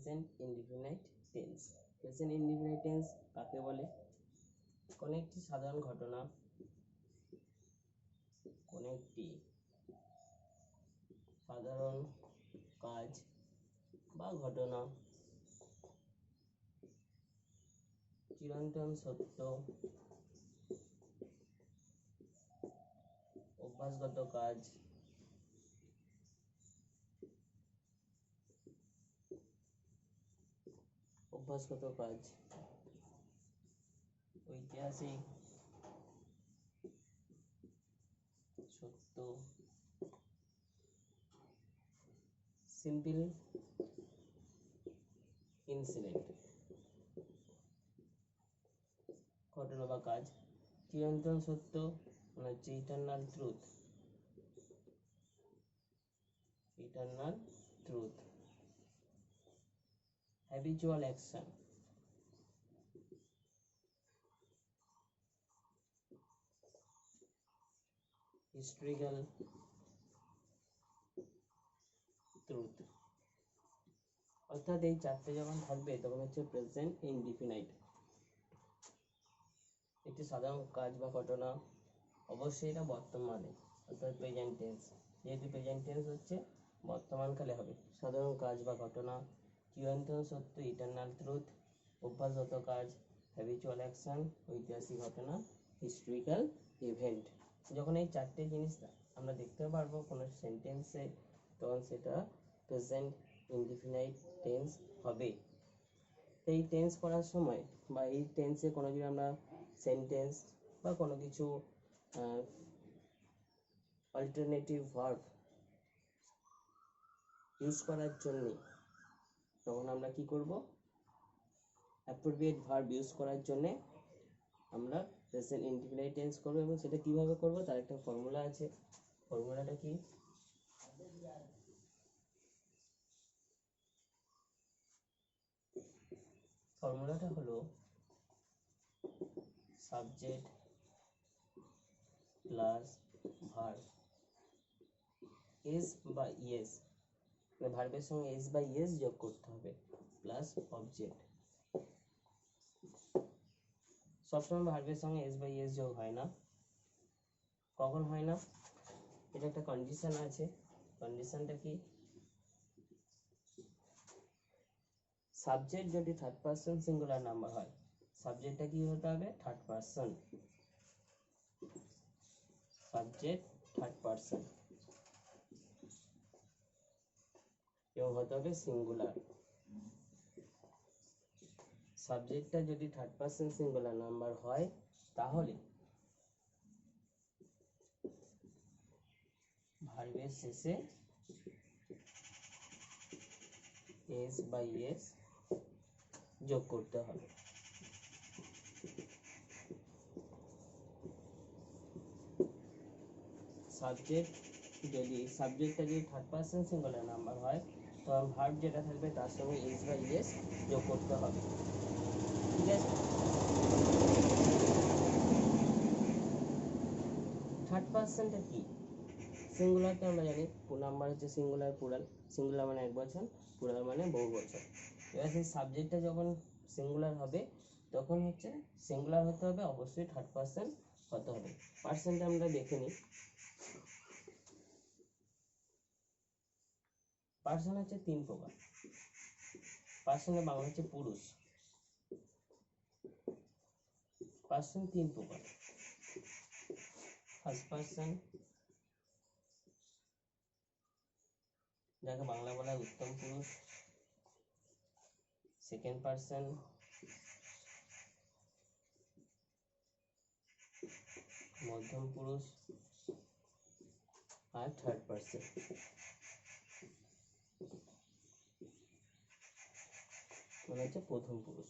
Present indefinite tense. Present indefinite tense কাকে বলে? কোনো একটি সাধারণ ঘটনা, কোনো একটি সাধারণ কাজ বা ঘটনা চিরন্তন সত্য, অভ্যাসগত কাজ, ঐতিহাসিক সত্য, সিম্পল ইনসিডেন্ট, ঘটনা বা কাজ। চিরন্তন সত্য মানে হচ্ছে eternal truth, eternal truth. Habitual action, historical truth. অর্থাৎ এই চারটে যখন থাকবে তখন হচ্ছে প্রেজেন্ট ইনডিফিনাইট। একটি সাধারণ কাজ বা ঘটনা, অবশ্যই এটা বর্তমানে অর্থাৎ প্রেজেন্ট টেন্স, যেহেতু প্রেজেন্ট টেন্স হচ্ছে বর্তমানকালে হবে। সাধারণ কাজ বা ঘটনা, চিরন্তন সত্য ইটারনাল ট্রুথ, অভ্যাসগত কাজ হ্যাবিচুয়াল অ্যাকশন, ঐতিহাসিক ঘটনা হিস্ট্রিক্যাল ইভেন্ট। যখন এই চারটে জিনিস আমরা দেখতে পারবো কোনো সেন্টেন্সে তখন সেটা প্রেজেন্ট ইনডিফিনাইট টেন্স হবে। এই টেন্স করার সময় বা এই টেন্সে কোনো যদি আমরা সেন্টেন্স বা কোনো কিছু অল্টারনেটিভ ভার্ব ইউজ করার জন্য তখন আমরা কি করব? অ্যাপ্রোপ্রিয়েট ভার্ব ইউজ করার জন্য আমরা প্রেজেন্ট ইনডিফিনাইট টেন্স করব। এবং সেটা কিভাবে করব তার একটা ফর্মুলা আছে। ফর্মুলাটা কি? ফর্মুলাটা হলো সাবজেক্ট প্লাস ভার্ব, এস বা ইয়েস, মানে ভার্বের সঙ্গে এস বা ইয়েস যোগ করতে হবে, প্লাস অবজেক্ট। সবসময় ভার্বের সঙ্গে এস বা ইয়েস যোগ হয় না। কখন হয় না? এটা একটা কন্ডিশন আছে। কন্ডিশনটা কি? সাবজেক্ট যদি থার্ড পারসন সিঙ্গুলার নাম্বার হয়, সাবজেক্টটা কি হতে হবে? Third person. Subject third person এবং হতে হবে সিঙ্গুলার। সাবজেক্টটা যদি থার্ড পারসন সিঙ্গুলার নাম্বার হয় তাহলে ভার্বের শেষে এস বা ইয়েস যোগ করতে হবে। সাবজেক্টটা যদি থার্ড পারসন সিঙ্গুলার নাম্বার হয় তখন ভার্ব যেটা থাকবে তার সঙ্গে এস বা ইয়েস যোগ করতে হবে। ঠিক আছে? থার্ড পারসনটা কি? সিঙ্গুলারটা আমরা জানি নাম্বার হচ্ছে সিঙ্গুলার, প্লুরাল। সিঙ্গুলার মানে এক বচন, প্লুরাল মানে বহু বচন। এবার সেই সাবজেক্টটা যখন সিঙ্গুলার হবে তখন হচ্ছে সিঙ্গুলার হতে হবে, অবশ্যই থার্ড পারসন হতে হবে। পারসনটা আমরা দেখে নিই। পারসন হচ্ছে তিন প্রকার। পারসনের বাংলা হচ্ছে পুরুষ। পারসন তিন প্রকার। ফার্স্ট পারসন, যাকে বাংলা বলা হয় উত্তম পুরুষ। সেকেন্ড পারসন, মধ্যম পুরুষ। আর থার্ড পারসন মানে হচ্ছে প্রথম পুরুষ।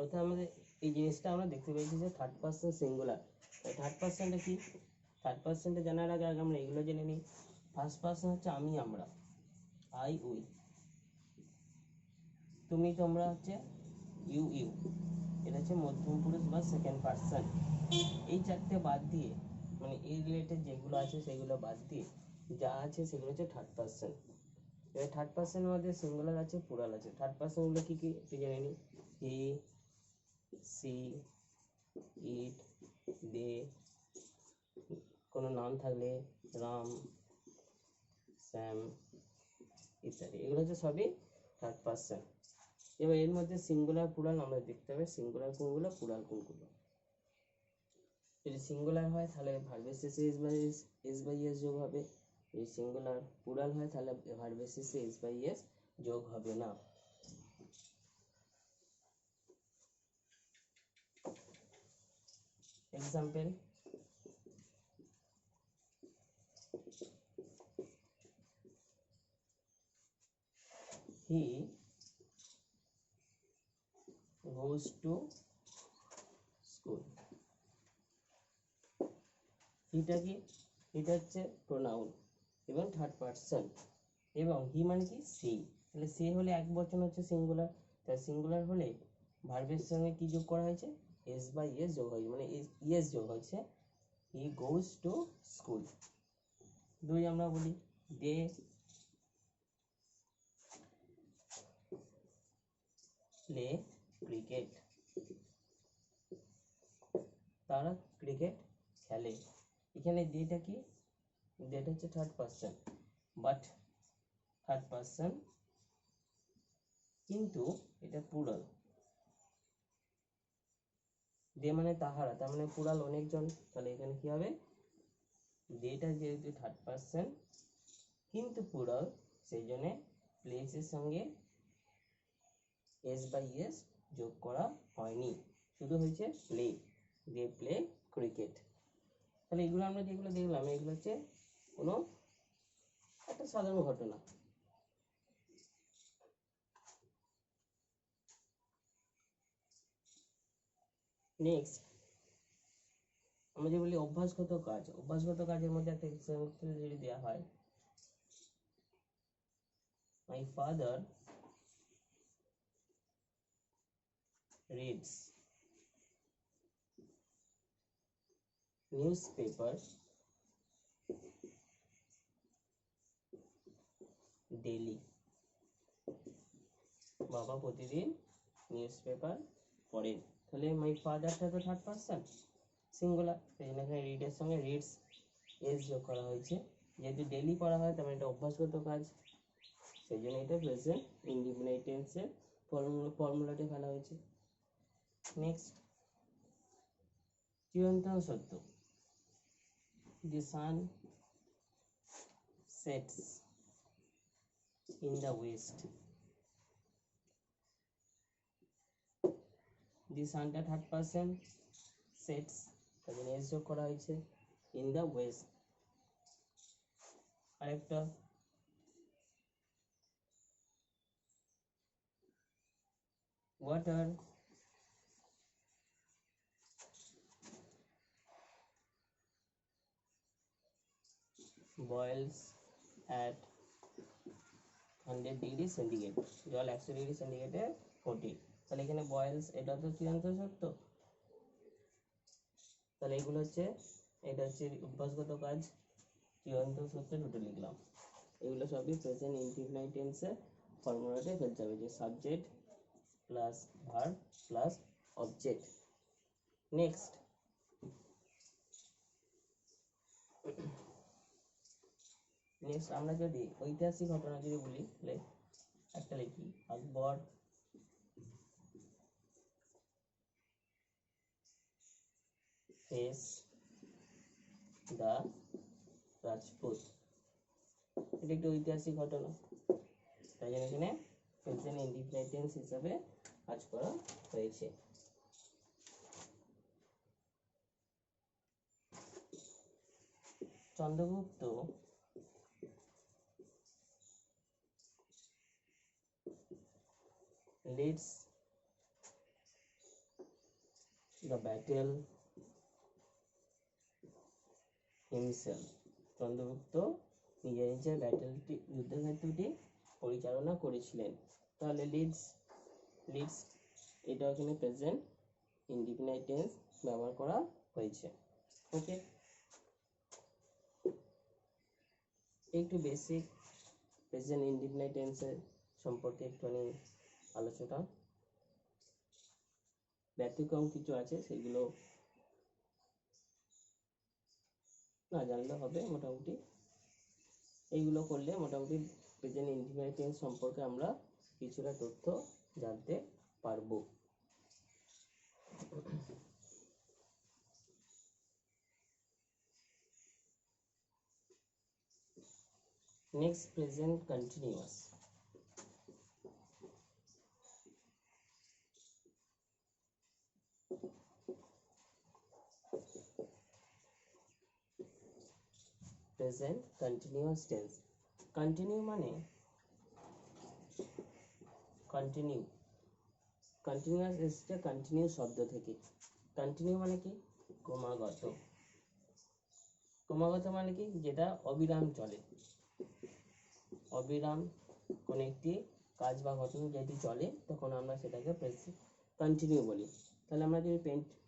অর্থাৎ আমাদের এই জিনিসটা আমরা দেখতে পেয়েছি যে থার্ড পারসন সিঙ্গুলার। থার্ড পারসনটা কি? থার্ড পারসনটা জানার আগে আমরা এগুলো জেনে নিই। ফার্স্ট পারসন হচ্ছে আমি, আমরা, আই, উই। তুমি, তোমরা হচ্ছে ইউ, ইউ। এটা হচ্ছে মধ্যম পুরুষ বা সেকেন্ড পারসন। এই চারটে বাদ দিয়ে, মানে এই রিলেটেড যেগুলো আছে সেগুলো বাদ দিয়ে যা আছে সেগুলো হচ্ছে থার্ড পার্সন। এবার থার্ড পার্সনের মধ্যে সিঙ্গুলার আছে, প্লুরাল আছে। থার্ড পার্সনগুলো কী কী একটু জেনে নিই। হি, সি, ইট, দে, কোনো নাম থাকলে রাম, শ্যাম ইত্যাদি, এগুলো হচ্ছে সবই থার্ড পার্সন। এবার এর মধ্যে সিঙ্গুলার প্লুরাল আমরা দেখতে হবে, সিঙ্গুলার কোনগুলো, প্লুরাল কোনগুলো। যদি সিঙ্গুলার হয় তাহলে ভার্বের শেষে এস বাই এস যোগ হবে। যদি সিঙ্গুলার প্লুরাল হয় তাহলে ভার্বের শেষে এস বাই এস যোগ হবে না। Example, he goes to school. হিটা কি? এটা হচ্ছে প্রোনাউন এবং থার্ড পার্সন, এবং হি মানে কি? সে। তাহলে সে হলে এক বচন হচ্ছে সিঙ্গুলার, তাই সিঙ্গুলার হলে ভার্বের সঙ্গে কি যোগ করা হয়েছে? এস বাই এস যোগ হয়েছে, মানে ইয়েস যোগ হয়েছে। হি গোজ টু স্কুল। দুই আমরা বলি দে প্লে ক্রিকেট। তারা ক্রিকেট খেলে। এখানে দেটা কি? দেটা হচ্ছে third person, but third person কিন্তু এটা প্লুরাল। দে মানে তাহারা, তার মানে প্লুরাল অনেকজন। তাহলে এখানে কি হবে? দেটা যেহেতু থার্ড পার্সন কিন্তু প্লুরাল, সেই জন্যে প্লেসের সঙ্গে এস বাই এস যোগ করা হয়নি, শুধু হয়েছে প্লে। They play cricket. তাহলে এগুলো আমরা যেগুলো দেখলাম এগুলো হচ্ছে কোনো একটা সাধারণ ঘটনা। নেক্সট আমরা যে বলি অভ্যাসগত কাজ, অভ্যাসগত কাজের মধ্যে একটা এক্সাম্পল যদি দেওয়া হয়, my father reads newspaper daily. বাবা প্রতিদিন নিউজ পেপার পড়েন। তাহলে মাই ফাদারটা তো থার্ড পার্সন সিঙ্গুলার, সেই জন্য এখানে রিডের সঙ্গে রিডস এস যোগ করা হয়েছে। যেহেতু ডেলি পড়া হয় তার মানে এটা অভ্যাসগত কাজ, সেই জন্য এটা প্রেজেন্ট ইনডিফিনিট টেন্সের ফর্মুলাতে ফেলা হয়েছে। নেক্সট চিরন্তন সত্য, the sun sets in the west. the sunটা থার্ড পার্সন, সেটস তার জন্য এস যোগ করা হয়েছে, ইন দ্য ওয়েস্ট। আরেকটা water boils at 100 degree centigrade, জল 100 ডিগ্রি সেন্টিগ্রেডে ফোটে। তাহলে এখানে বয়েলস এটা তো চিরন্তন সত্য, তাহলে এগুলো হচ্ছে, এটা হচ্ছে অভ্যাসগত কাজ, চিরন্তন সত্য দুটো লিখলাম। এগুলো সবই প্রেজেন্ট ইনডিফিনিট টেন্সে ফর্মুলাতে ফেলতে হবে, যে subject plus verb plus object. Next আমরা যদি ঐতিহাসিক ঘটনা যদি বলি তাহলে একটা লিখি, আকবর ফেস দা রাজপুত। এটা একটি ঐতিহাসিক ঘটনা, তাই জন্য এখানে প্রেজেন্ট ইনডিফিনিট টেন্স হিসাবে কাজ করা হয়েছে। Chandragupta leads the battle himself. Chandragupta নিজে নিজে ব্যাটেলটি, যুদ্ধক্ষেত্রটি পরিচালনা করেছিলেন। তাহলে লিডস এটা এখানে প্রেজেন্ট ইনডিফিনিট টেন্স ব্যবহার করা হয়েছে। ওকে, একটু বেসিক প্রেজেন্ট ইনডিফিনিট টেন্সের সম্পর্কে একটুখানি আলোচনা, ব্যতিক্রম কিছু আছে সেগুলো না জানলে হবে। মোটামুটি এইগুলো করলে মোটামুটি প্রেজেন্ট ইনডিফিনিট টেন্স সম্পর্কে আমরা কিছুটা তথ্য জানতে পারবো। Next, present continuous. Present continuous tense. Continue মানে কন্টিনিউ, কন্টিনিউয়াস এসছে কন্টিনিউ শব্দ থেকে। কন্টিনিউ মানে কি? ক্রমাগত। ক্রমাগত মানে কি? যেটা অবিরাম চলে। অবিরাম কোন একটি কাজ বা ঘটনা যেটি চলে তখন আমরা সেটাকে কন্টিনিউ বলি। তাহলে আমরা যদি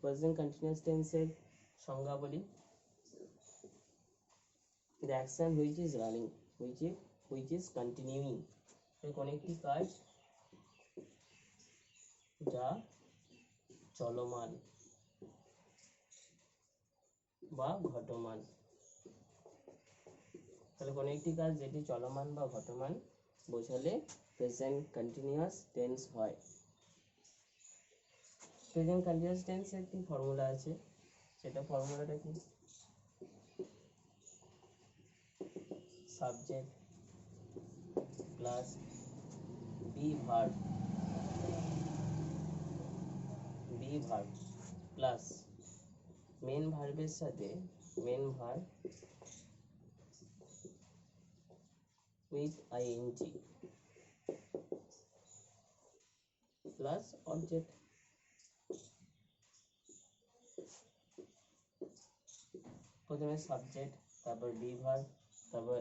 প্রেজেন্ট কন্টিনিউয়াস টেন্সের সংজ্ঞা বলি, the action which is running, which is continuing, কোন একটি কাজ যা চলমান বা ঘটমান। তাহলে কোন একটি কাজ যেটি চলমান বা ঘটমান বোঝালে প্রেজেন্ট কন্টিনিউয়াস টেন্স হয়। প্রেজেন্ট কন্টিনিউয়াস টেন্সের একটি ফর্মুলা আছে, সেটা ফর্মুলাটা কি? Subject plus be verb plus main ভার্বের সাথে main verb with ING plus object. প্রথমে সাবজেক্ট, তারপর বি ভার্ব, তারপর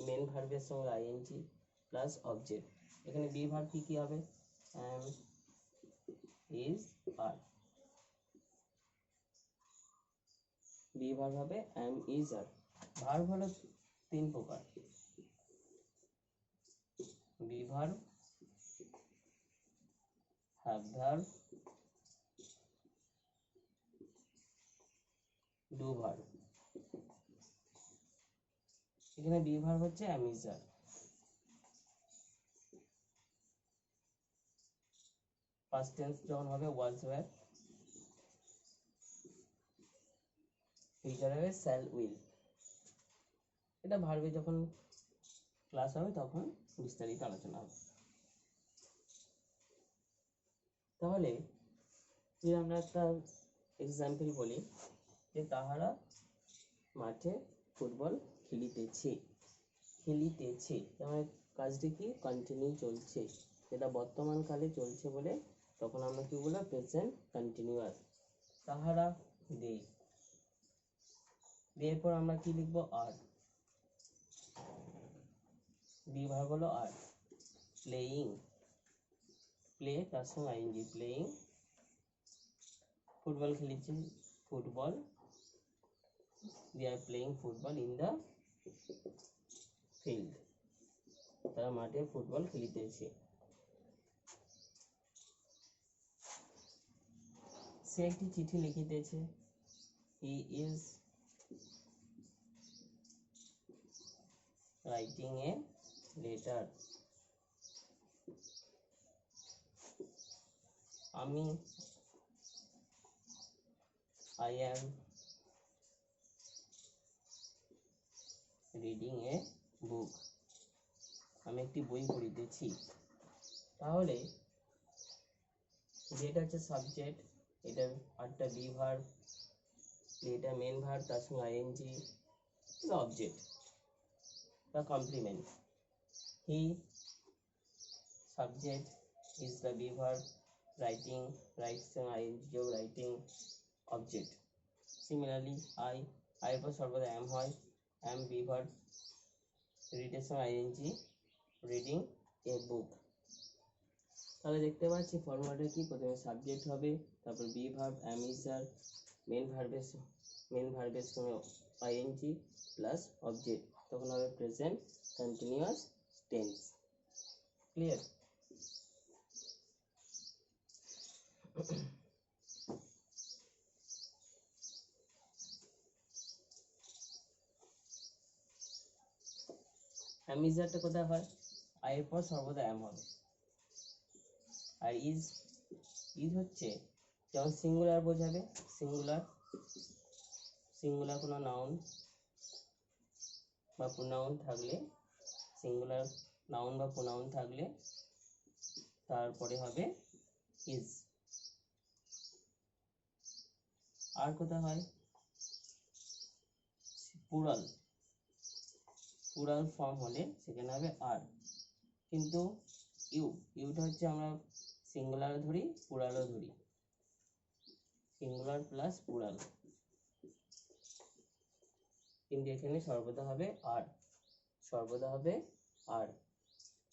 মেন ভার্বের সঙ্গে আইএনজি প্লাস অবজেক্ট। এখানে বি ভার্ব কি হবে? am, is, are। Be verb হবে am, is, are। ভার্ব হলো তিন প্রকার: be verb, have verb, do verb. এখানে বি ভার্ব হচ্ছে am, is, are। First tense যখন হবে was, were, ফিউচার হবে shall, will। এটা ভার্বে যখন ক্লাস হবে তখন বিস্তারিত আলোচনা হবে। তাহলে যদি আমরা একটা এক্সাম্পল বলি যে তাহারা মাঠে ফুটবল খেলিতেছে। মানে কাজটি কি? কন্টিনিউ চলছে, যেটা বর্তমান কালে চলছে বলে তখন আমরা কি বলবো? Present continuous. তাহারা দে, এরপর আমরা কি লিখবো? আর। বি ভার্ব হলো আর। প্লেয়িং, প্লে তার সঙ্গে আইএনজি, প্লেয়িং। ফুটবল খেলছে, football, they are playing football in the field। তারা মাঠে ফুটবল খেলিতেছে। সে একটি চিঠি লিখিতেছে, he is writing a letter। আমি, I am reading a book। আমি একটি বই পড়িতেছি। তাহলে যেটা হচ্ছে সাবজেক্ট, এটা আটটা বি ভার্ব, এটা মেন ভার্ব তার সঙ্গে আইএনজি, অবজেক্ট বা complement. He subject, is the be verb, writing, writes সঙ্গে ING, writing object. Similarly I, এর পর সর্বদা এম হয়, এম বি ভার্ব, রিডের সঙ্গে আইএনজি, রিডিং এ বুক। তাহলে দেখতে পাচ্ছি ফর্মুলাটা কি? প্রথমে সাবজেক্ট হবে, তারপর be verb, am, is, are, main ভার্বের সঙ্গে আইএনজি প্লাস অবজেক্ট। তখন হবে প্রেজেন্ট কন্টিনিউয়াস টেন্স। ক্লিয়ার? অ্যামিজারটা কোথায় হয়? আয়ের পর সর্বদা অ্যাম হবে। আর ইজ হচ্ছে যেমন সিঙ্গুলার বোঝাবে, সিঙ্গুলার কোনো নাউন বা প্রোনাউন থাকলে, সিঙ্গুলার নাউন বা প্রোনাউন থাকলে তারপরে হবে ইজ। আর কোথায় হয়? প্লুরাল ফর্ম হলে সেখানে হবে আর। কিন্তু ইউটা হচ্ছে আমরা সিঙ্গুলার ধরি, প্লুরালও ধরি, সিঙ্গুলার প্লাস প্লুরাল, কিন্তু এখানে সর্বদা হবে আর, সর্বদা হবে আর,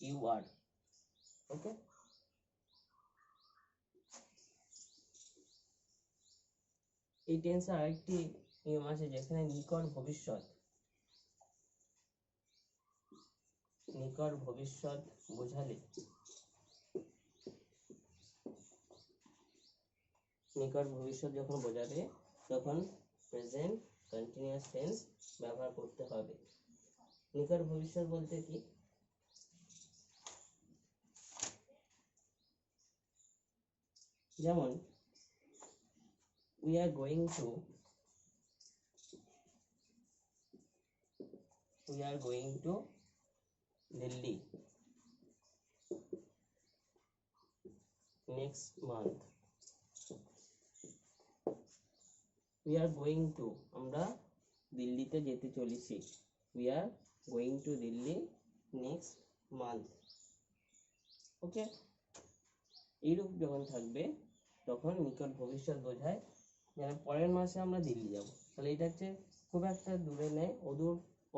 ইউ আর। ওকে, এই টেন্সের আরেকটি নিয়ম আছে, যেখানে নিকট ভবিষ্যৎ বোঝালে, নিকট ভবিষ্যৎ যখন বোঝাবে তখন প্রেজেন্ট কন্টিনিউয়াস টেন্স ব্যবহার করতে হবে। নিকট ভবিষ্যৎ বলতে কি? যেমন we are going to Delhi next month. We are going to, আমরা দিল্লিতে যেতে চলেছি। We are going to Delhi next month. ওকে, এইরূপ যখন থাকবে তখন নিকট ভবিষ্যৎ বোঝায়, যেন পরের মাসে আমরা দিল্লি যাব। তাহলে এটা হচ্ছে খুব একটা দূরে নেই,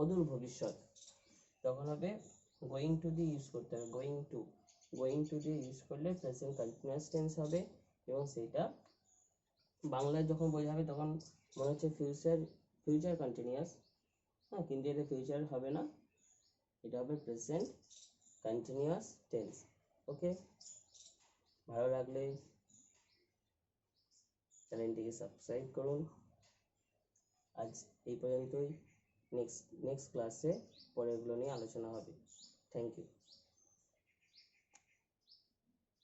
অদূর ভবিষ্যৎ। তখন হবে গোয়িং টু দিয়ে ইউজ করতে হবে, গোয়িং টু দিয়ে ইউজ করলে প্রেজেন্ট কন্টিনিউয়াস টেন্স হবে, এবং সেটা বাংলায় যখন বোঝাবে তখন মনে হচ্ছে ফিউচার কন্টিনিউয়াস, হ্যাঁ, কিন্তু এটা ফিউচার হবে না, এটা হবে প্রেজেন্ট কন্টিনিউয়াস টেন্স। ওকে, ভালো লাগলে চ্যানেলটিকে সাবস্ক্রাইব করুন। আজ এই পর্যন্তই, নেক্সট ক্লাসে পরেরগুলো নিয়ে আলোচনা হবে। Thank you.